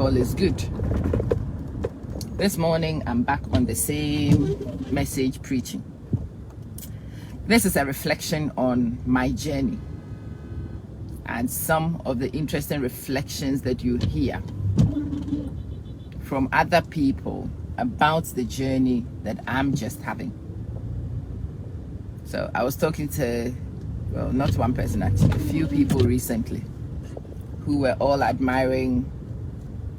all is good. This morning, I'm back on the same message preaching. This is a reflection on my journey and some of the interesting reflections that you hear from other people about the journey that I'm just having. So I was talking to, well, not one person actually, a few people recently who were all admiring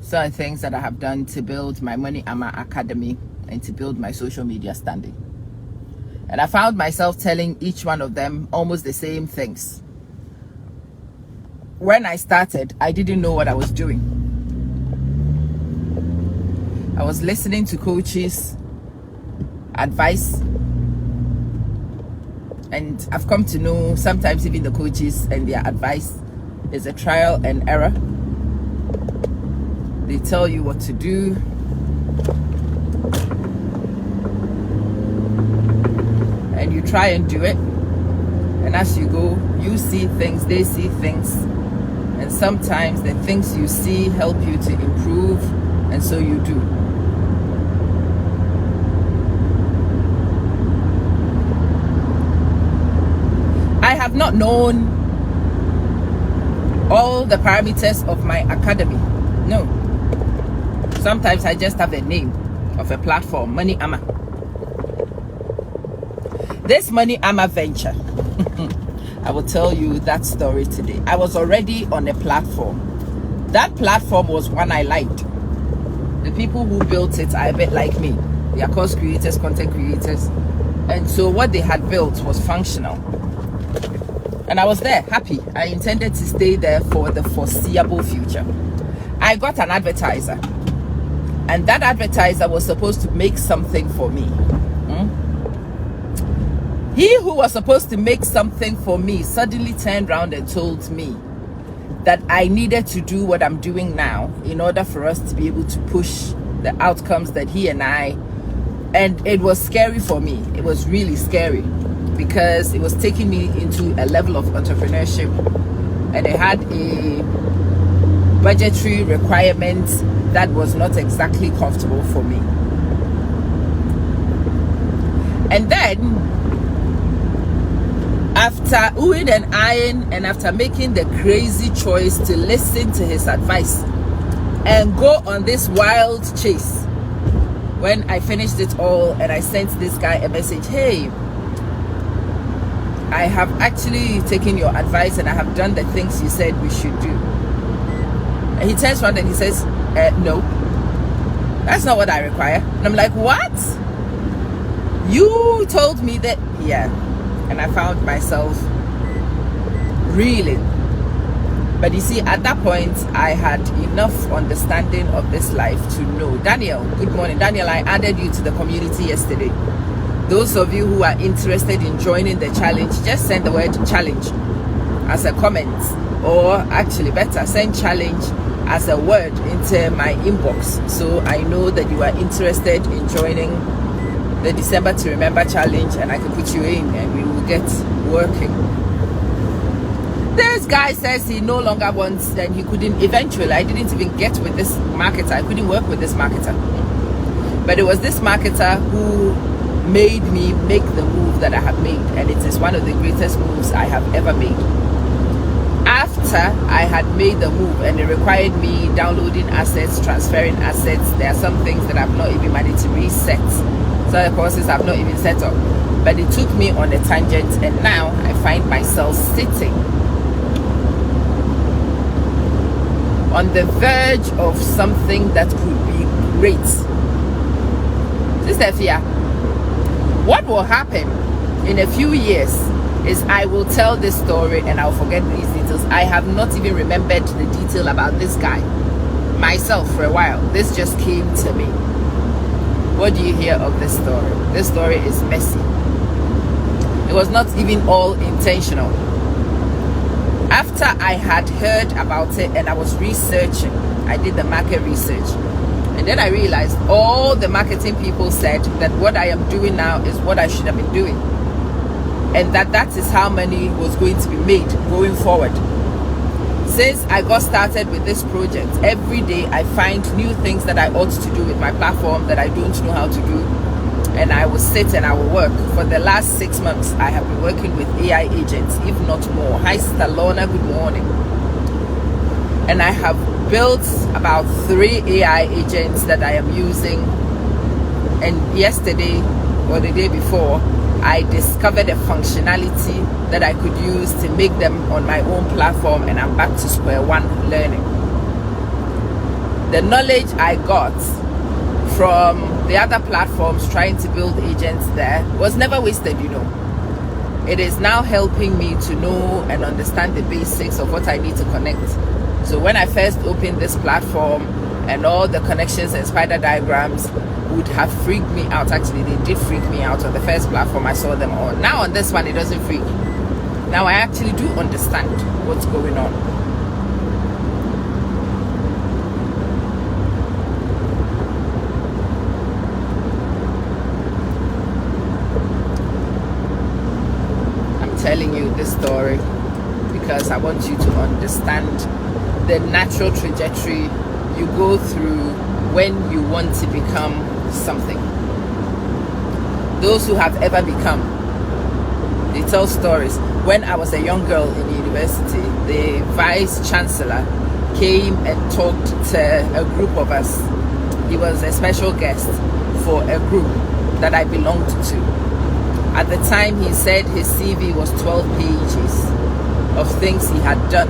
certain things that I have done to build my Money Ama Academy and to build my social media standing. And I found myself telling each one of them almost the same things. When I started, I didn't know what I was doing. I was listening to coaches' advice, and I've come to know sometimes even the coaches and their advice is a trial and error. They tell you what to do, and you try and do it, and as you go, you see things, they see things, and sometimes the things you see help you to improve, and so you do. I have not known all the parameters of my academy. No. Sometimes I just have a name of a platform, Money Ama. This Money Ama venture, I will tell you that story today. I was already on a platform. That platform was one I liked. The people who built it are a bit like me. They are course creators, content creators. And so what they had built was functional. And I was there, happy. I intended to stay there for the foreseeable future. I got an advertiser. And that advertiser was supposed to make something for me. He who was supposed to make something for me suddenly turned around and told me that I needed to do what I'm doing now in order for us to be able to push the outcomes that he and and it was scary for me. It was really scary because it was taking me into a level of entrepreneurship, and it had a budgetary requirement that was not exactly comfortable for me. And then after oohing and eyeing, and after making the crazy choice to listen to his advice and go on this wild chase, when I finished it all and I sent this guy a message, hey, I have actually taken your advice and I have done the things you said we should do. And he turns around and he says, no, that's not what I require. And I'm like, what? You told me that? Yeah. And I found myself reeling. But you see, at that point, I had enough understanding of this life to know. Daniel, good morning. Daniel, I added you to the community yesterday. Those of you who are interested in joining the challenge, just send the word challenge as a comment, or actually better, send challenge as a word into my inbox, so I know that you are interested in joining the December to Remember challenge, and I can put you in and we will get working. This guy says he no longer wants, and he couldn't, eventually I didn't even get with this marketer. I couldn't work with this marketer, but it was this marketer who made me make the move that I have made, and it is one of the greatest moves I have ever made. After I had made the move, and it required me downloading assets, transferring assets, there are some things that I've not even managed to reset. So the courses I've not even set up, but it took me on a tangent, and now I find myself sitting on the verge of something that could be great. Sister Fia, what will happen in a few years is I will tell this story and I'll forget these details. I have not even remembered the detail about this guy myself for a while. This just came to me. What do you hear of this story? This story is messy. It was not even all intentional. After I had heard about it and I was researching, I did the market research. And then I realized all the marketing people said that what I am doing now is what I should have been doing. And that is how money was going to be made going forward. Since I got started with this project, every day I find new things that I ought to do with my platform that I don't know how to do. And I will sit and I will work. For the last 6 months, I have been working with AI agents, if not more. Hi, Sister Lorna, good morning. And I have built about 3 AI agents that I am using. And yesterday or the day before, I discovered a functionality that I could use to make them on my own platform, and I'm back to square one learning. The knowledge I got from the other platforms trying to build agents there was never wasted, you know. It is now helping me to know and understand the basics of what I need to connect. So when I first opened this platform, and all the connections and spider diagrams would have freaked me out. Actually, they did freak me out on the first platform I saw them on. Now on this one, it doesn't freak. Now I actually do understand what's going on. I'm telling you this story because I want you to understand the natural trajectory you go through when you want to become something. Those who have ever become, they tell stories. When I was a young girl in university, the vice chancellor came and talked to a group of us. He was a special guest for a group that I belonged to. At the time, he said his CV was 12 pages of things he had done.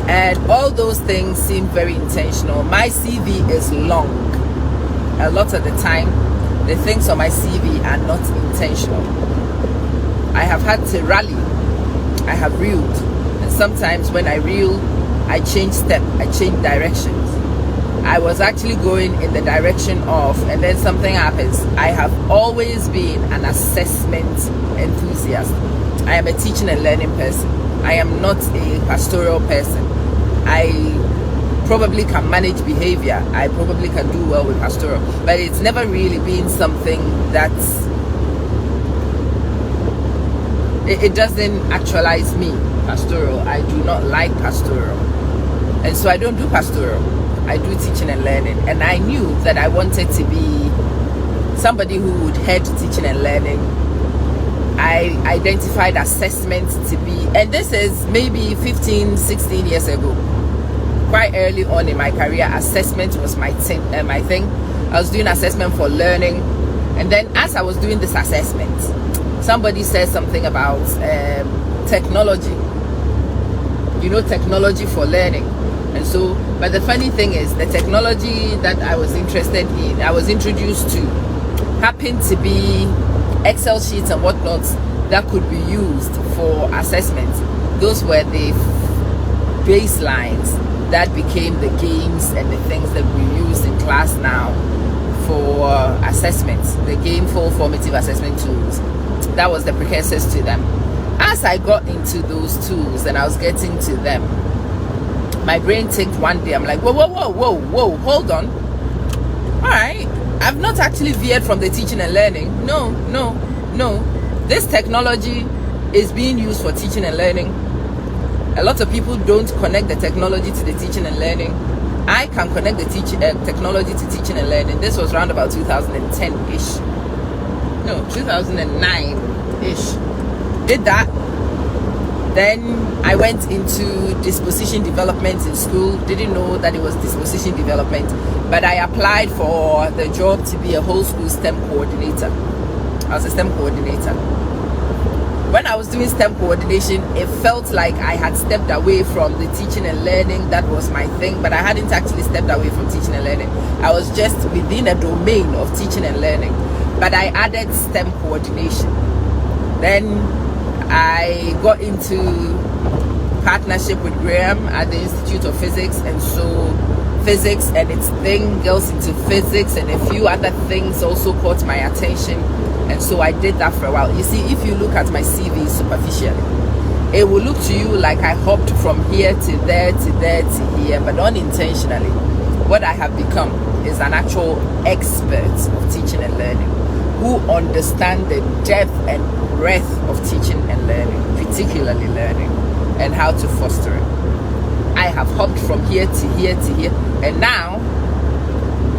And all those things seem very intentional. My CV is long. A lot of the time, the things on my CV are not intentional. I have had to rally. I have reeled. And sometimes when I reel, I change step, I change directions. I was actually going in the direction of, and then something happens. I have always been an assessment enthusiast. I am a teaching and learning person. I am not a pastoral person. I probably can manage behavior. I probably can do well with pastoral, but it's never really been something that's, it doesn't actualize me, pastoral. I do not like pastoral. And so I don't do pastoral. I do teaching and learning. And I knew that I wanted to be somebody who would head teaching and learning. I identified assessment to be, and this is maybe 15, 16 years ago. Quite early on in my career, assessment was my thing. I was doing assessment for learning. And then as I was doing this assessment, somebody said something about technology. You know, technology for learning. And so, but the funny thing is, the technology that I was interested in, I was introduced to, happened to be Excel sheets and whatnot that could be used for assessment. Those were the baselines that became the games and the things that we use in class now for assessments, the gameful formative assessment tools. That was the precursors to them. As I got into those tools and I was getting to them, my brain ticked one day. I'm like, whoa, hold on. All right, I've not actually veered from the teaching and learning. No. This technology is being used for teaching and learning. A lot of people don't connect the technology to the teaching and learning. I can connect the technology to teaching and learning. This was around about 2010-ish. No, 2009-ish. Did that. Then I went into disposition development in school. Didn't know that it was disposition development, but I applied for the job to be a whole school STEM coordinator. I was a STEM coordinator. When I was doing STEM coordination, it felt like I had stepped away from the teaching and learning. That was my thing, but I hadn't actually stepped away from teaching and learning. I was just within a domain of teaching and learning, but I added STEM coordination. Then I got into partnership with Graham at the Institute of Physics, and so physics and its thing, Girls into Physics, and a few other things also caught my attention. And so I did that for a while. You see, if you look at my CV superficially, it will look to you like I hopped from here to there to there to here, but unintentionally, what I have become is an actual expert of teaching and learning, who understand the depth and breadth of teaching and learning, particularly learning. and how to foster it. I have hopped from here to here to here, and now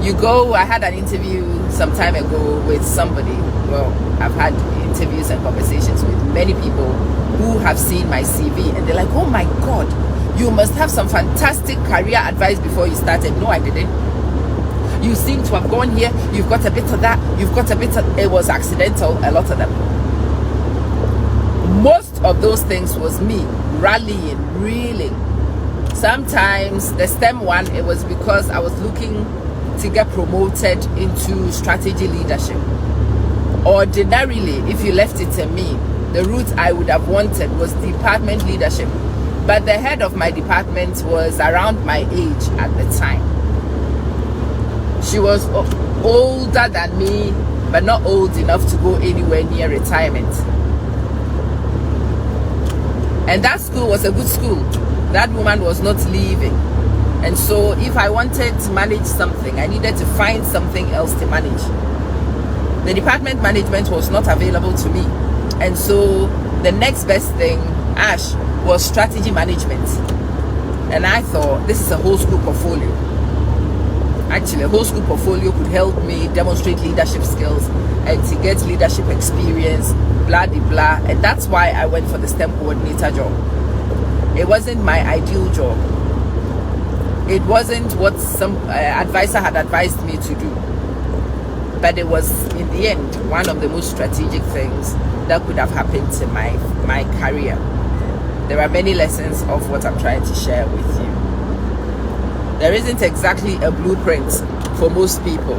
you go. I had an interview some time ago with somebody. Well, I've had interviews and conversations with many people who have seen my CV, and they're like, oh my God, you must have some fantastic career advice before you started. No, I didn't. You seem to have gone here, you've got a bit of that, you've got a bit of, it was accidental, a lot of them. Most of those things was me rallying, reeling. Sometimes the STEM one, it was because I was looking to get promoted into strategy leadership. Ordinarily, if you left it to me, the route I would have wanted was department leadership. But the head of my department was around my age at the time. She was older than me, but not old enough to go anywhere near retirement. And that school was a good school. That woman was not leaving. And so if I wanted to manage something, I needed to find something else to manage. The department management was not available to me. And so the next best thing, Ash, was strategy management. And I thought, this is a whole school portfolio. Actually, a whole school portfolio could help me demonstrate leadership skills and to get leadership experience, blah, blah, blah. And that's why I went for the STEM coordinator job. It wasn't my ideal job. It wasn't what some advisor had advised me to do. But it was, in the end, one of the most strategic things that could have happened to my career. There are many lessons of what I'm trying to share with you. There isn't exactly a blueprint for most people.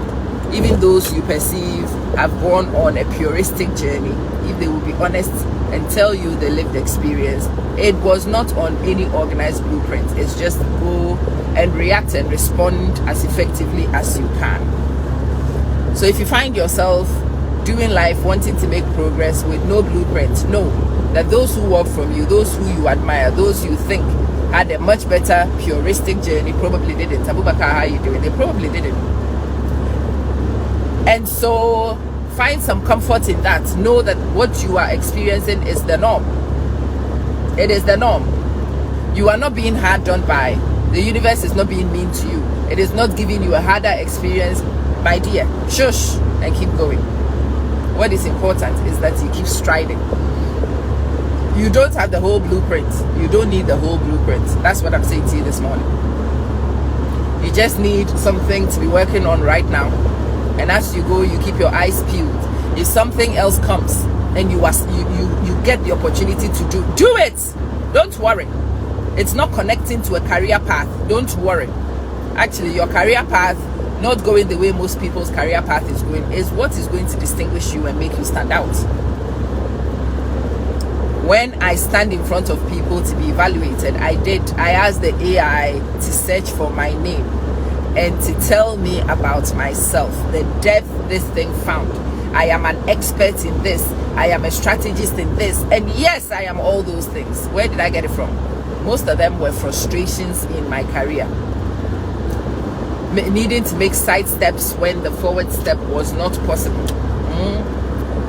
Even those you perceive have gone on a puristic journey, if they will be honest and tell you the lived experience, it was not on any organized blueprint. It's just go and react and respond as effectively as you can. So if you find yourself doing life wanting to make progress with no blueprint, know that those who work from you, those who you admire, those you think had a much better puristic journey probably didn't. Abubakar, how are you doing? They probably didn't. And so find some comfort in that. Know that what you are experiencing is the norm. It is the norm. You are not being hard done by. The universe is not being mean to you. It is not giving you a harder experience. My dear, shush and keep going. What is important is that you keep striding. You don't have the whole blueprint. You don't need the whole blueprint. That's what I'm saying to you this morning. You just need something to be working on right now. And as you go, you keep your eyes peeled. If something else comes and you get the opportunity to do it. Don't worry. It's not connecting to a career path. Don't worry. Actually, your career path, not going the way most people's career path is going, is what is going to distinguish you and make you stand out. When I stand in front of people to be evaluated, I asked the AI to search for my name and to tell me about myself, the depth this thing found. I am an expert in this. I am a strategist in this. And yes, I am all those things. Where did I get it from? Most of them were frustrations in my career. Needing to make side steps when the forward step was not possible.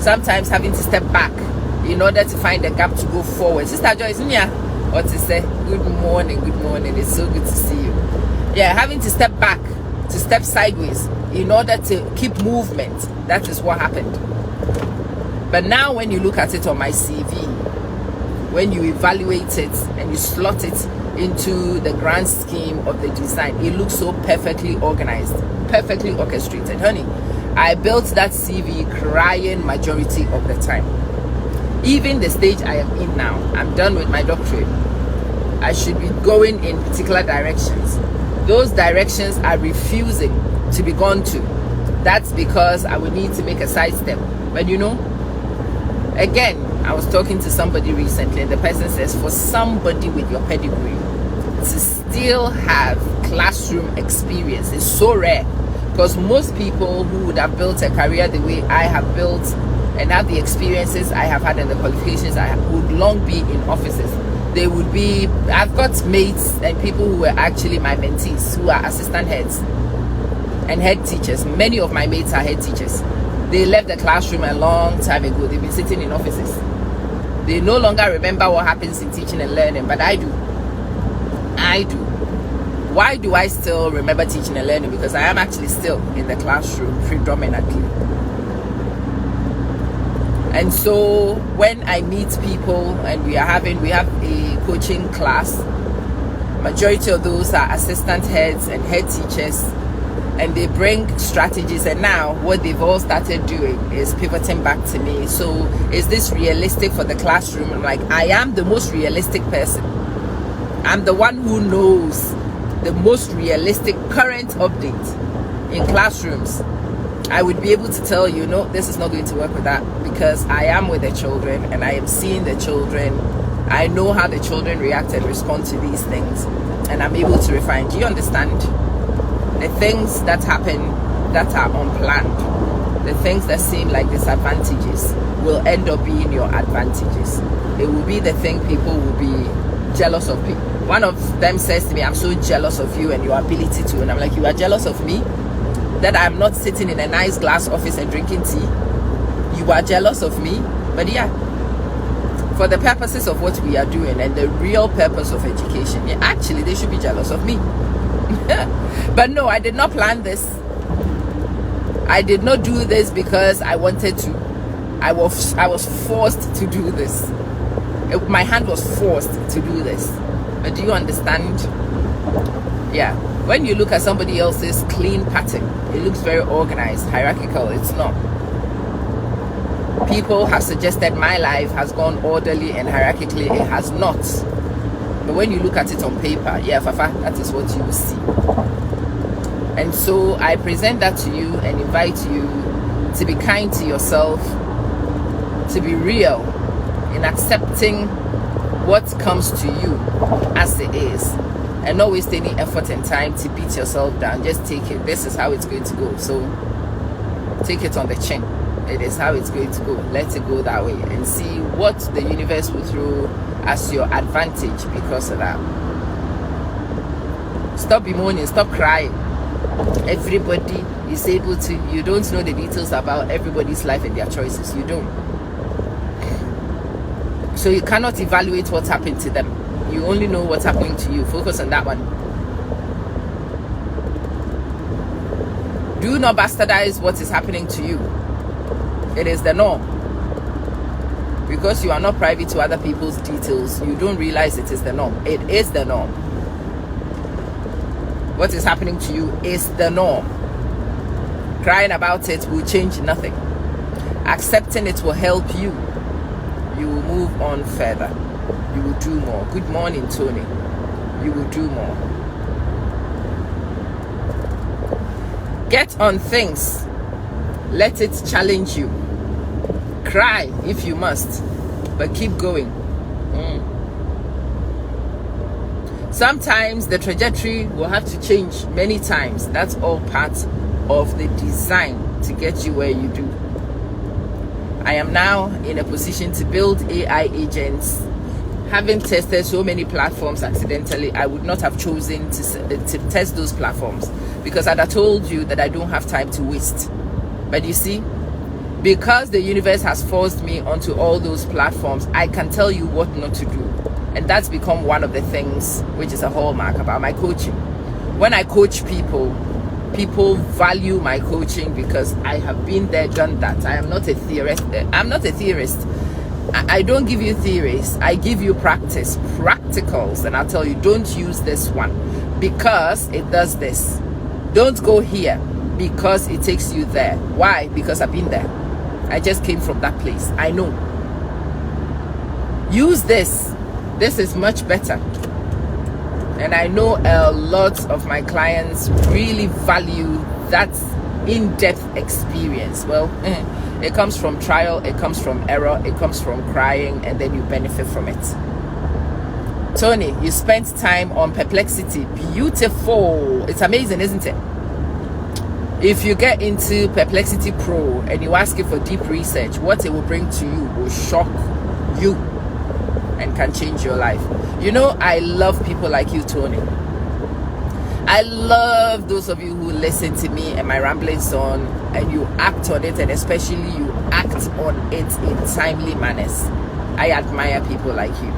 Sometimes having to step back in order to find a gap to go forward. Sister Joyce, what to say? Good morning, good morning. It's so good to see you. Yeah, having to step back, to step sideways in order to keep movement. That is what happened. But now when you look at it on my CV, when you evaluate it and you slot it into the grand scheme of the design, it looks so perfectly organized, perfectly orchestrated. Honey, I built that CV crying majority of the time. Even the stage I am in now, I'm done with my doctorate. I should be going in particular directions. Those directions are refusing to be gone to. That's because I would need to make a side step. But you know, again, I was talking to somebody recently and the person says, for somebody with your pedigree to still have classroom experience is so rare, because most people who would have built a career the way I have built and have the experiences I have had and the qualifications I have would long be in offices. They would be, I've got mates and people who were actually my mentees who are assistant heads and head teachers. Many of my mates are head teachers. They left the classroom a long time ago. They've been sitting in offices. They no longer remember what happens in teaching and learning, but I do. Why do I still remember teaching and learning? Because I am actually still in the classroom predominantly. And so when I meet people and we have a coaching class, majority of those are assistant heads and head teachers, and they bring strategies, and now what they've all started doing is pivoting back to me. So is this realistic for the classroom? I'm like, I am the most realistic person. I'm the one who knows the most realistic current update in classrooms. I would be able to tell you, no, this is not going to work with that, because I am with the children and I am seeing the children. I know how the children react and respond to these things, and I'm able to refine. Do you understand? The things that happen that are unplanned, the things that seem like disadvantages, will end up being your advantages. It will be the thing people will be jealous of. One of them says to me, I'm so jealous of you and your ability to, and I'm like, you are jealous of me? That I'm not sitting in a nice glass office and drinking tea? You are jealous of me? But yeah, for the purposes of what we are doing and the real purpose of education, yeah, actually they should be jealous of me. But no, I did not plan this. I did not do this because I wanted to. I was forced to do this. My hand was forced to do this. But do you understand? Yeah. When you look at somebody else's clean pattern, it looks very organized, hierarchical. It's not. People have suggested my life has gone orderly and hierarchically. It has not. But when you look at it on paper, yeah, Fafa, that is what you will see. And so I present that to you and invite you to be kind to yourself, to be real in accepting what comes to you as it is, and not waste any effort and time to beat yourself down. Just take it. This is how it's going to go. So take it on the chin. It is how it's going to go. Let it go that way and see what the universe will throw as your advantage because of that. Stop bemoaning, stop crying. Everybody is able to. You don't know the details about everybody's life and their choices. You don't. So you cannot evaluate what's happened to them. You only know what's happening to you. Focus on that one. Do not bastardize what is happening to you. It is the norm. Because you are not privy to other people's details, you don't realize it is the norm. It is the norm. What is happening to you is the norm. Crying about it will change nothing. Accepting it will help you. You will move on further. You will do more. Good morning, Tony. You will do more. Get on things. Let it challenge you. Cry if you must, but keep going. Sometimes the trajectory will have to change many times. That's all part of the design to get you where you do. I am now in a position to build AI agents. Having tested so many platforms accidentally, I would not have chosen to test those platforms, because I'd have told you that I don't have time to waste. But you see, because the universe has forced me onto all those platforms, I can tell you what not to do. And that's become one of the things which is a hallmark about my coaching. When I coach people, people value my coaching because I have been there, done that. I am not a theorist. I'm not a theorist. I don't give you theories. I give you practice, practicals, and I'll tell you, don't use this one because it does this. Don't go here because it takes you there. Why? Because I've been there. I just came from that place. I know. Use this. This is much better. And I know a lot of my clients really value that in-depth experience. Well, it comes from trial, it comes from error, it comes from crying, and then you benefit from it. Tony, you spent time on Perplexity. Beautiful. It's amazing, isn't it? If you get into Perplexity Pro and you ask it for deep research, what it will bring to you will shock you and can change your life. You know, I love people like you, Tony. I love those of you who listen to me and my ramblings on, and you act on it, and especially you act on it in timely manners. I admire people like you.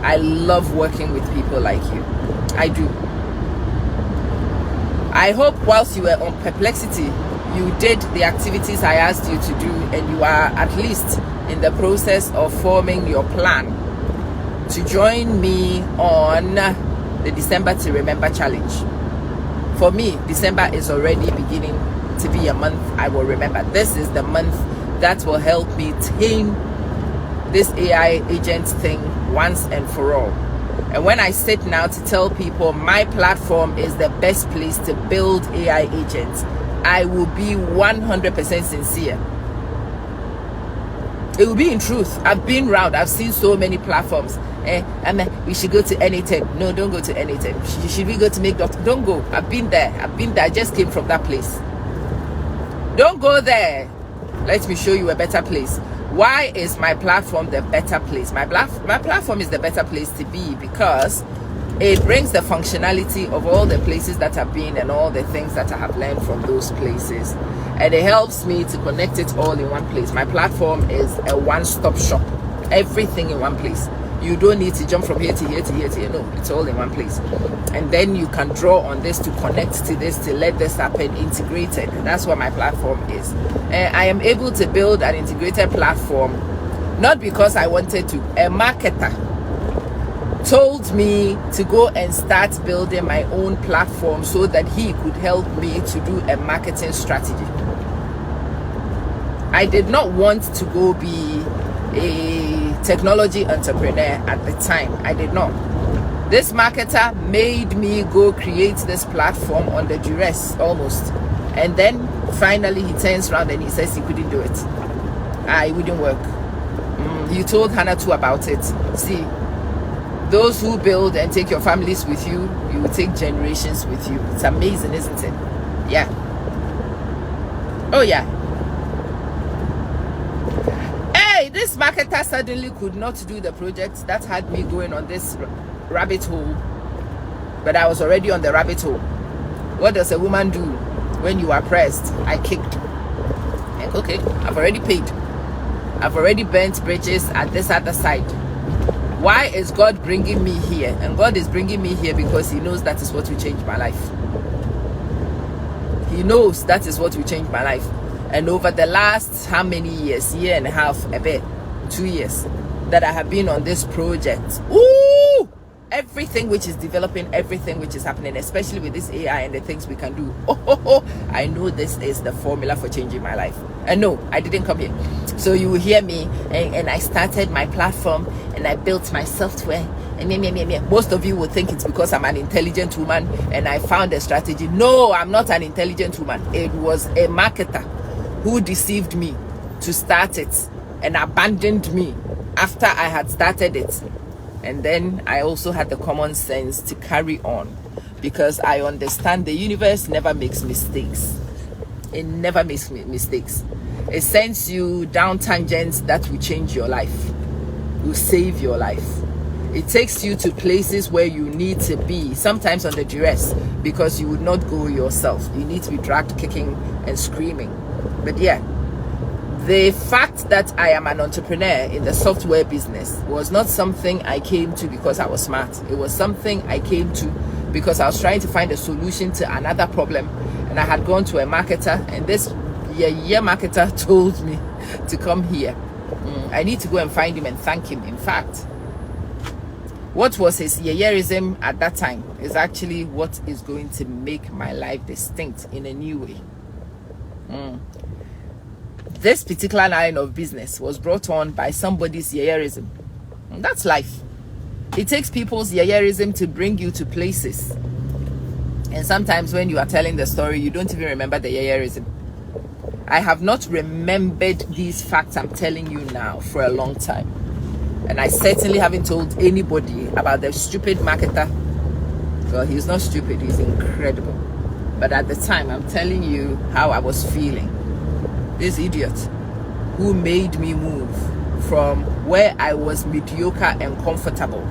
I love working with people like you. I do. I hope whilst you were on Perplexity, you did the activities I asked you to do, and you are at least in the process of forming your plan to join me on the December to Remember challenge. For me, December is already beginning to be a month I will remember. This is the month that will help me tame this AI agent thing once and for all. And when I sit now to tell people my platform is the best place to build AI agents, I will be 100% sincere. It will be in truth. I've been around. I've seen so many platforms. We should go to Anytime. No, don't go to Anytime. Should we go to Make Doctor? Don't go. I've been there. I just came from that place. Don't go there. Let me show you a better place. Why is my platform the better place? My platform is the better place to be because it brings the functionality of all the places that I've been and all the things that I have learned from those places. And it helps me to connect it all in one place. My platform is a one-stop shop. Everything in one place. You don't need to jump from here to here to here to here. No, it's all in one place. And then you can draw on this to connect to this, to let this happen integrated. That's what my platform is. I am able to build an integrated platform, not because I wanted to. A marketer told me to go and start building my own platform so that he could help me to do a marketing strategy. I did not want to go be a technology entrepreneur at the time. I did not. This marketer made me go create this platform on the duress almost. And then finally he turns around and he says he couldn't do it. It wouldn't work. He told Hannah too about it. See, those who build and take your families with you, you will take generations with you. It's amazing, isn't it? Yeah. Oh yeah. This marketer suddenly could not do the project that had me going on this rabbit hole, but I was already on the rabbit hole. What does a woman do when you are pressed? I kicked. Like, okay, I've already paid. I've already burnt bridges at this other side. Why is God bringing me here? And God is bringing me here because he knows that is what will change my life. He knows that is what will change my life. And over the last how many years, year and a half, a bit, 2 years, that I have been on this project, ooh, everything which is developing, everything which is happening, especially with this AI and the things we can do, I know this is the formula for changing my life. And no, I didn't come here. So you will hear me, and I started my platform, and I built my software, and most of you will think it's because I'm an intelligent woman, and I found a strategy. No, I'm not an intelligent woman. It was a marketer who deceived me to start it and abandoned me after I had started it. And then I also had the common sense to carry on because I understand the universe never makes mistakes. It never makes mistakes. It sends you down tangents that will change your life, will save your life. It takes you to places where you need to be, sometimes on the duress, because you would not go yourself. You need to be dragged kicking and screaming. But yeah, the fact that I am an entrepreneur in the software business was not something I came to because I was smart. It was something I came to because I was trying to find a solution to another problem. And I had gone to a marketer, and this marketer told me to come here. I need to go and find him and thank him. In fact, what was his yeyerism at that time is actually what is going to make my life distinct in a new way. This particular line of business was brought on by somebody's yeyerism. And that's life. It takes people's yeyerism to bring you to places. And sometimes when you are telling the story, you don't even remember the yeyerism. I have not remembered these facts I'm telling you now for a long time. And I certainly haven't told anybody about the stupid marketer. Well, he's not stupid, he's incredible. But at the time, I'm telling you how I was feeling. This idiot who made me move from where I was mediocre and comfortable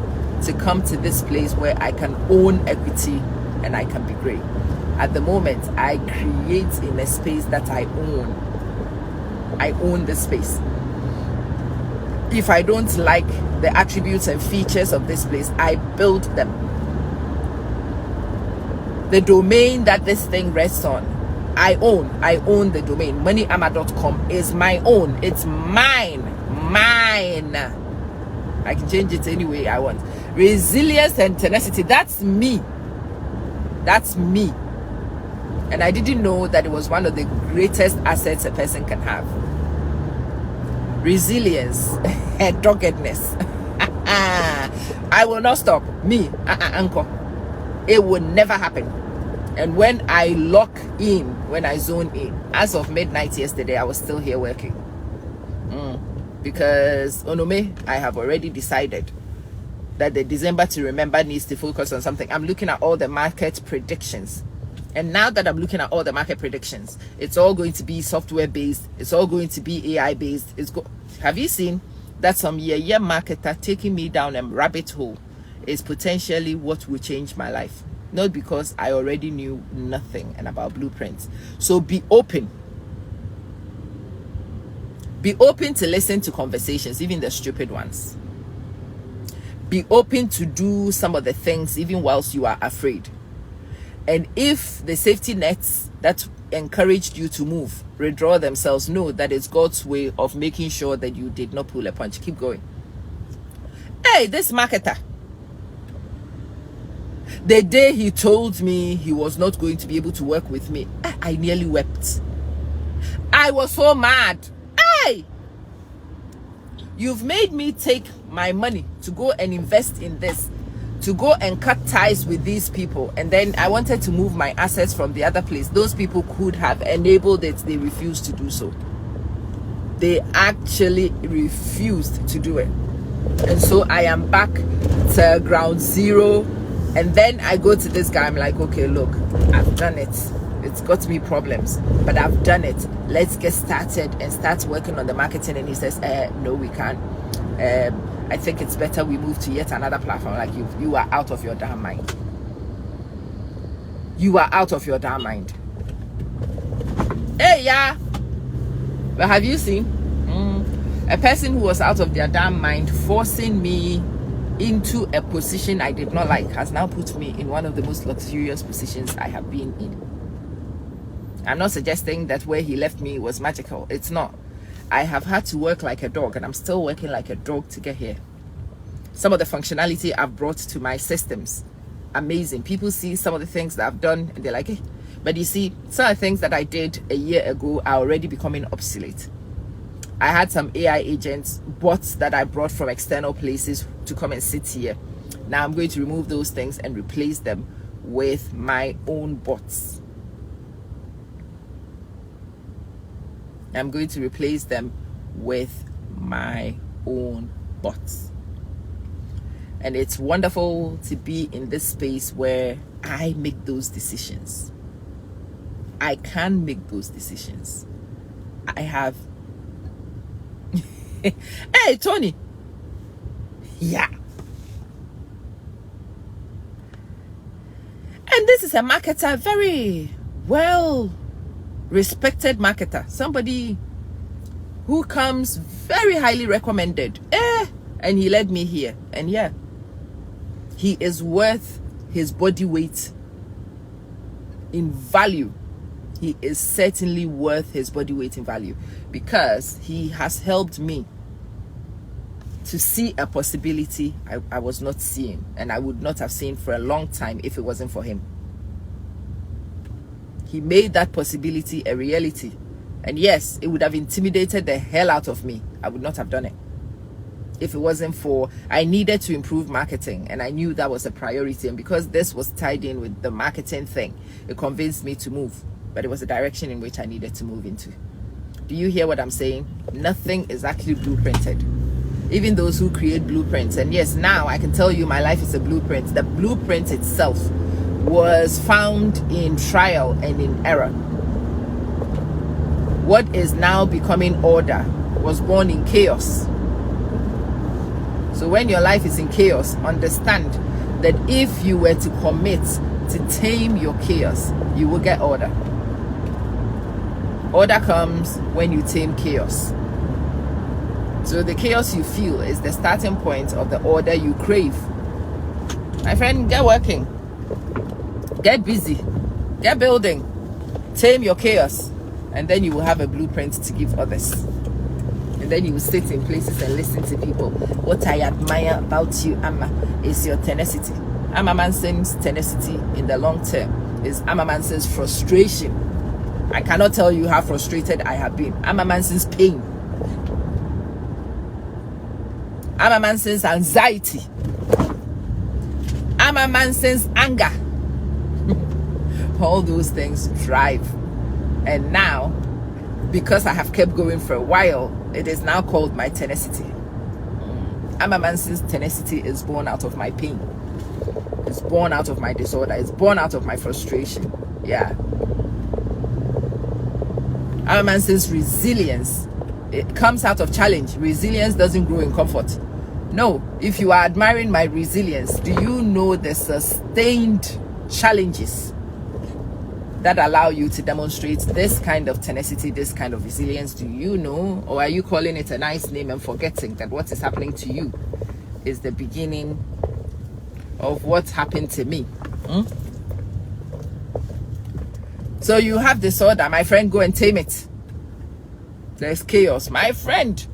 to come to this place where I can own equity and I can be great. At the moment, I create in a space that I own. I own the space. If I don't like the attributes and features of this place, I build them. The domain that this thing rests on, I own the domain. moneyama.com is my own. It's mine. I can change it any way I want. Resilience and tenacity, that's me. And I didn't know that it was one of the greatest assets a person can have. Resilience and doggedness. I will not stop. Me, uncle. It will never happen. And when I lock in, when I zone in, as of midnight yesterday, I was still here working. Because Onome, I have already decided that the December to remember needs to focus on something. I'm looking at all the market predictions. And now that I'm looking at all the market predictions, it's all going to be software based. It's all going to be AI based. Have you seen that some year marketer taking me down a rabbit hole is potentially what will change my life? Not because I already knew nothing and about blueprints. So be open. Be open to listen to conversations, even the stupid ones. Be open to do some of the things even whilst you are afraid. And if the safety nets that encouraged you to move withdraw themselves, know that it's God's way of making sure that you did not pull a punch. Keep going. Hey, this marketer, the day he told me he was not going to be able to work with me, I nearly wept. I was so mad. Hey, you've made me take my money to go and invest in this, to go and cut ties with these people, and then I wanted to move my assets from the other place. Those people could have enabled it. They refused to do so. They actually refused to do it. And so I am back to ground zero. And then I go to this guy. I'm like, okay, look, I've done it. It's got me problems, but I've done it. Let's get started and start working on the marketing. And he says, no, we can't. I think it's better we move to yet another platform. Like, you are out of your damn mind. You are out of your damn mind. Hey, yeah. But have you seen a person who was out of their damn mind forcing me into a position I did not like has now put me in one of the most luxurious positions I have been in. I'm not suggesting that where he left me was magical. It's not. I have had to work like a dog, and I'm still working like a dog to get here. Some of the functionality I've brought to my systems, amazing. People see some of the things that I've done and they're like, hey. But you see, some of the things that I did a year ago are already becoming obsolete. I had some AI agents, bots that I brought from external places to come and sit here. Now I'm going to remove those things and replace them with my own bots. I'm going to replace them with my own bots. And it's wonderful to be in this space where I make those decisions. I can make those decisions. I have... Hey, Tony. Yeah. And this is a marketer, very well respected marketer, somebody who comes very highly recommended, and he led me here. And yeah, he is worth his body weight in value. He is certainly worth his body weight in value, because he has helped me to see a possibility I was not seeing, and I would not have seen for a long time if it wasn't for him. He made that possibility a reality. And yes, it would have intimidated the hell out of me. I would not have done it if it wasn't for, I needed to improve marketing, and I knew that was a priority. And because this was tied in with the marketing thing, it convinced me to move. But it was the direction in which I needed to move into. Do you hear what I'm saying? Nothing is actually blueprinted. Even those who create blueprints, and yes, now I can tell you my life is a blueprint. The blueprint itself was found in trial and in error. What is now becoming order was born in chaos. So when your life is in chaos, understand that if you were to commit to tame your chaos, you will get order. Order comes when you tame chaos. So the chaos you feel is the starting point of the order you crave. My friend, get working, get busy, get building, tame your chaos, and then you will have a blueprint to give others. And then you will sit in places and listen to people. What I admire about you, Amma, is your tenacity. Amma Manson's tenacity in the long term is Amma Manson's frustration. I cannot tell you how frustrated I have been. Amma Manson's pain. Amma Manson's anxiety. Amma Manson's anger. All those things drive. And now, because I have kept going for a while, it is now called my tenacity. Amma Manson's tenacity is born out of my pain. It's born out of my disorder. It's born out of my frustration. Yeah. Amma Manson's resilience, it comes out of challenge. Resilience doesn't grow in comfort. No, if you are admiring my resilience, do you know the sustained challenges that allow you to demonstrate this kind of tenacity, this kind of resilience? Do you know? Or are you calling it a nice name and forgetting that what is happening to you is the beginning of what happened to me? So you have disorder, my friend, go and tame it. There's chaos, my friend.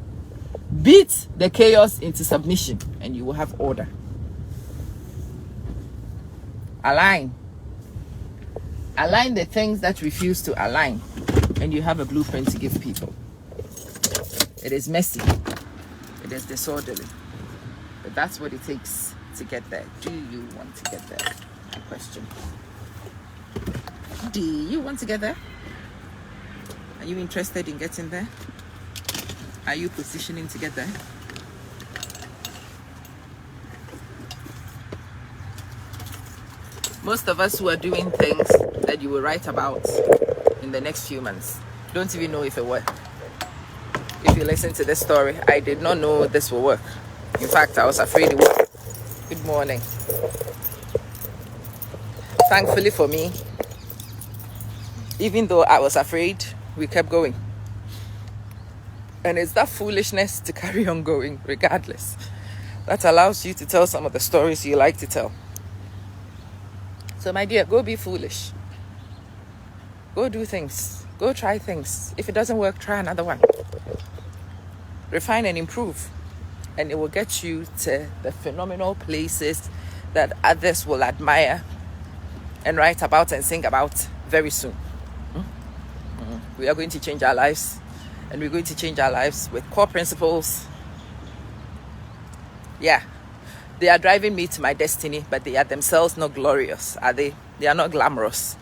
Beat the chaos into submission and you will have order. Align the things that refuse to align, and you have a blueprint to give people. It is messy, it is disorderly, but that's what it takes to get there. Do you want to get there? My question. Do you want to get there? Are you interested in getting there? Are you positioning to get there? Most of us who are doing things that you will write about in the next few months don't even know if it works. If you listen to this story, I did not know this will work. In fact, I was afraid it would. Good morning. Thankfully for me, even though I was afraid, we kept going. And it's that foolishness to carry on going regardless that allows you to tell some of the stories you like to tell. So my dear, go be foolish. Go do things. Go try things. If it doesn't work, try another one. Refine and improve. And it will get you to the phenomenal places that others will admire and write about and sing about very soon. We are going to change our lives. And we're going to change our lives with core principles. Yeah. They are driving me to my destiny, but they are themselves not glorious, are they? They are not glamorous.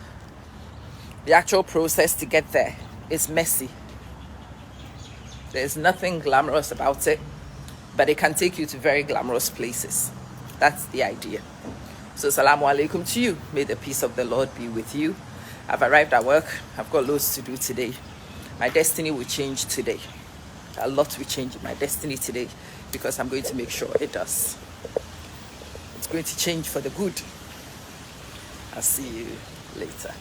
The actual process to get there is messy. There's nothing glamorous about it, but it can take you to very glamorous places. That's the idea. So salamu alaikum to you. May the peace of the Lord be with you. I've arrived at work. I've got loads to do today. My destiny will change today. A lot will change in my destiny today because I'm going to make sure it does. It's going to change for the good. I'll see you later.